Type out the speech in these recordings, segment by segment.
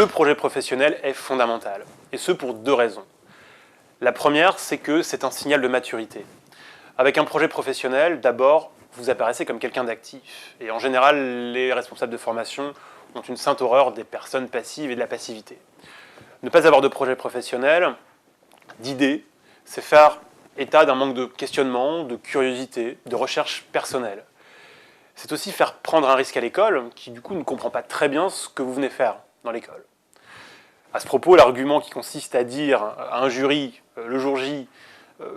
le projet professionnel est fondamental, et ce pour deux raisons. La première, c'est que c'est un signal de maturité. Avec un projet professionnel, d'abord, vous apparaissez comme quelqu'un d'actif. Et en général, les responsables de formation ont une sainte horreur des personnes passives et de la passivité. Ne pas avoir de projet professionnel, d'idées, c'est faire état d'un manque de questionnement, de curiosité, de recherche personnelle. C'est aussi faire prendre un risque à l'école, qui du coup ne comprend pas très bien ce que vous venez faire dans l'école. À ce propos, l'argument qui consiste à dire à un jury, le jour J,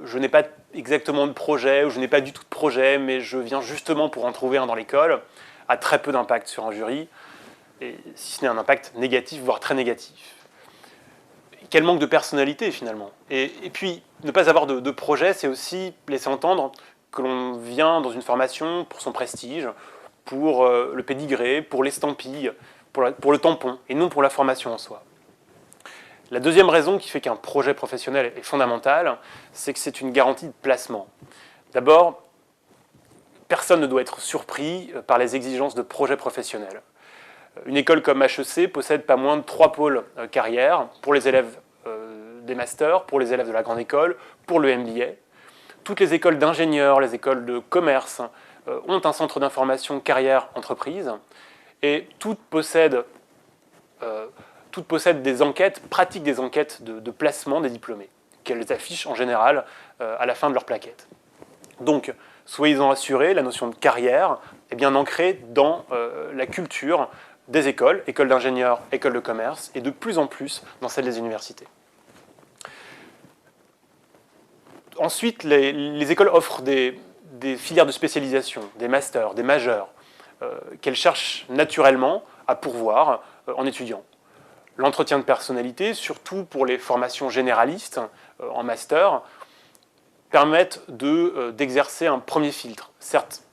je n'ai pas exactement de projet, ou je n'ai pas du tout de projet, mais je viens justement pour en trouver un dans l'école, a très peu d'impact sur un jury, et si ce n'est un impact négatif, voire très négatif. Quel manque de personnalité finalement. Et puis, ne pas avoir de projet, c'est aussi laisser entendre que l'on vient dans une formation pour son prestige, pour le pédigré, pour l'estampille, pour le tampon, et non pour la formation en soi. La deuxième raison qui fait qu'un projet professionnel est fondamental, c'est que c'est une garantie de placement. D'abord, personne ne doit être surpris par les exigences de projet professionnel. Une école comme HEC possède pas moins de 3 pôles carrière pour les élèves des masters, pour les élèves de la grande école, pour le MBA. Toutes les écoles d'ingénieurs, les écoles de commerce ont un centre d'information carrière-entreprise et toutes possèdent des enquêtes, pratiquent des enquêtes de placement des diplômés, qu'elles affichent en général à la fin de leur plaquette. Donc, soyez-en assurés, la notion de carrière est bien ancrée dans la culture des écoles, écoles d'ingénieurs, écoles de commerce, et de plus en plus dans celle des universités. Ensuite, les écoles offrent des filières de spécialisation, des masters, des majeurs, qu'elles cherchent naturellement à pourvoir en étudiants. L'entretien de personnalité, surtout pour les formations généralistes en master, permettent d'exercer un premier filtre, certes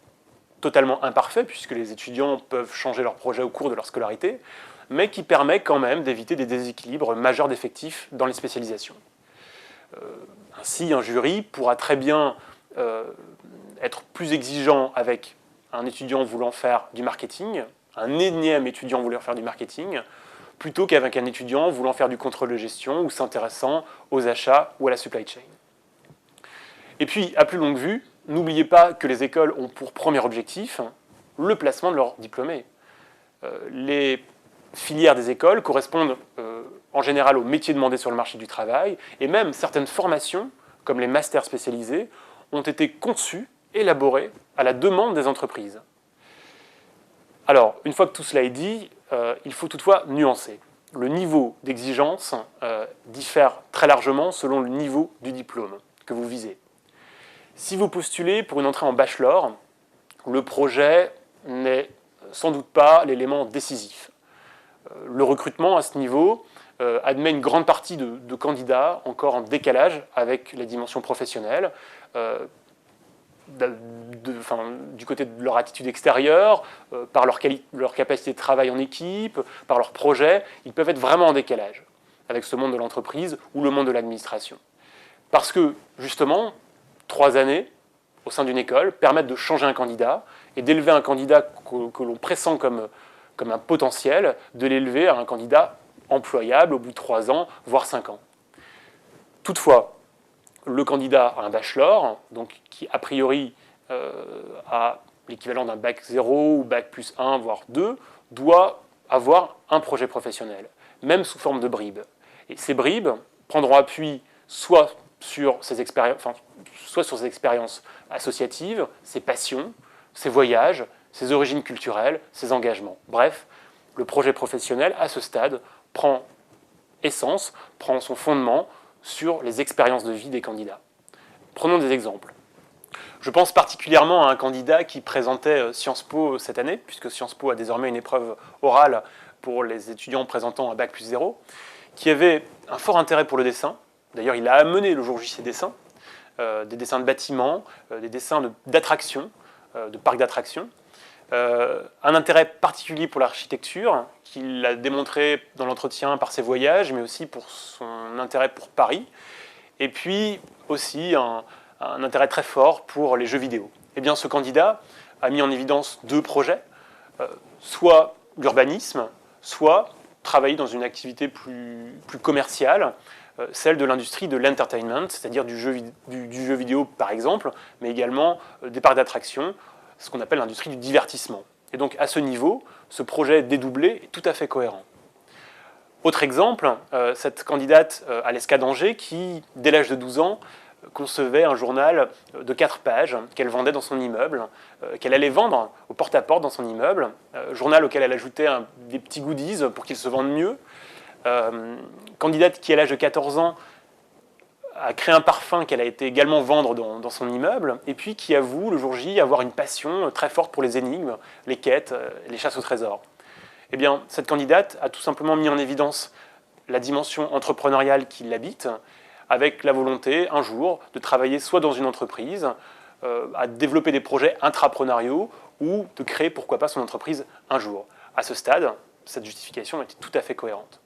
totalement imparfait, puisque les étudiants peuvent changer leur projet au cours de leur scolarité, mais qui permet quand même d'éviter des déséquilibres majeurs d'effectifs dans les spécialisations. Ainsi, un jury pourra très bien être plus exigeant avec un étudiant voulant faire du marketing, un énième étudiant voulant faire du marketing, plutôt qu'avec un étudiant voulant faire du contrôle de gestion ou s'intéressant aux achats ou à la supply chain. Et puis, à plus longue vue, n'oubliez pas que les écoles ont pour premier objectif le placement de leurs diplômés. Les filières des écoles correspondent en général aux métiers demandés sur le marché du travail, et même certaines formations, comme les masters spécialisés, ont été conçues, élaborées à la demande des entreprises. Alors, une fois que tout cela est dit, il faut toutefois nuancer. Le niveau d'exigence diffère très largement selon le niveau du diplôme que vous visez. Si vous postulez pour une entrée en bachelor, le projet n'est sans doute pas l'élément décisif. Le recrutement à ce niveau admet une grande partie de candidats encore en décalage avec les dimensions professionnelles, du côté de leur attitude extérieure, par leur capacité de travail en équipe, par leurs projets, ils peuvent être vraiment en décalage avec ce monde de l'entreprise ou le monde de l'administration. Parce que, justement, 3 années au sein d'une école permettent de changer un candidat et d'élever un candidat que l'on pressent comme un potentiel, de l'élever à un candidat employable au bout de 3 ans, voire 5 ans. Toutefois, le candidat a un bachelor, donc qui a priori a l'équivalent d'un bac 0 ou bac plus 1, voire 2, doit avoir un projet professionnel, même sous forme de bribes. Et ces bribes prendront appui soit sur ses expériences associatives, ses passions, ses voyages, ses origines culturelles, ses engagements. Bref, le projet professionnel, à ce stade, prend essence, prend son fondement sur les expériences de vie des candidats. Prenons des exemples. Je pense particulièrement à un candidat qui présentait Sciences Po cette année, puisque Sciences Po a désormais une épreuve orale pour les étudiants présentant un bac plus 0, qui avait un fort intérêt pour le dessin. D'ailleurs, il a amené le jour J ses dessins, des dessins de bâtiments, des dessins d'attractions, de parcs d'attractions. Un intérêt particulier pour l'architecture, qu'il a démontré dans l'entretien par ses voyages, mais aussi pour son intérêt pour Paris. Et puis aussi un intérêt très fort pour les jeux vidéo. Eh bien, ce candidat a mis en évidence 2 projets, soit l'urbanisme, soit travailler dans une activité plus commerciale, celle de l'industrie de l'entertainment, c'est-à-dire du jeu vidéo par exemple, mais également des parcs d'attractions, ce qu'on appelle l'industrie du divertissement. Et donc à ce niveau, ce projet dédoublé est tout à fait cohérent. Autre exemple, cette candidate à l'ESCA d'Angers qui, dès l'âge de 12 ans, concevait un journal de 4 pages qu'elle vendait dans son immeuble, qu'elle allait vendre au porte-à-porte dans son immeuble, journal auquel elle ajoutait des petits goodies pour qu'il se vende mieux. Candidate qui, à l'âge de 14 ans, a créé un parfum qu'elle a été également vendre dans son immeuble, et puis qui avoue le jour J avoir une passion très forte pour les énigmes, les quêtes, les chasses au trésor. Eh bien, cette candidate a tout simplement mis en évidence la dimension entrepreneuriale qui l'habite, avec la volonté, un jour, de travailler soit dans une entreprise, à développer des projets intrapreneuriaux, ou de créer, pourquoi pas, son entreprise un jour. À ce stade, cette justification était tout à fait cohérente.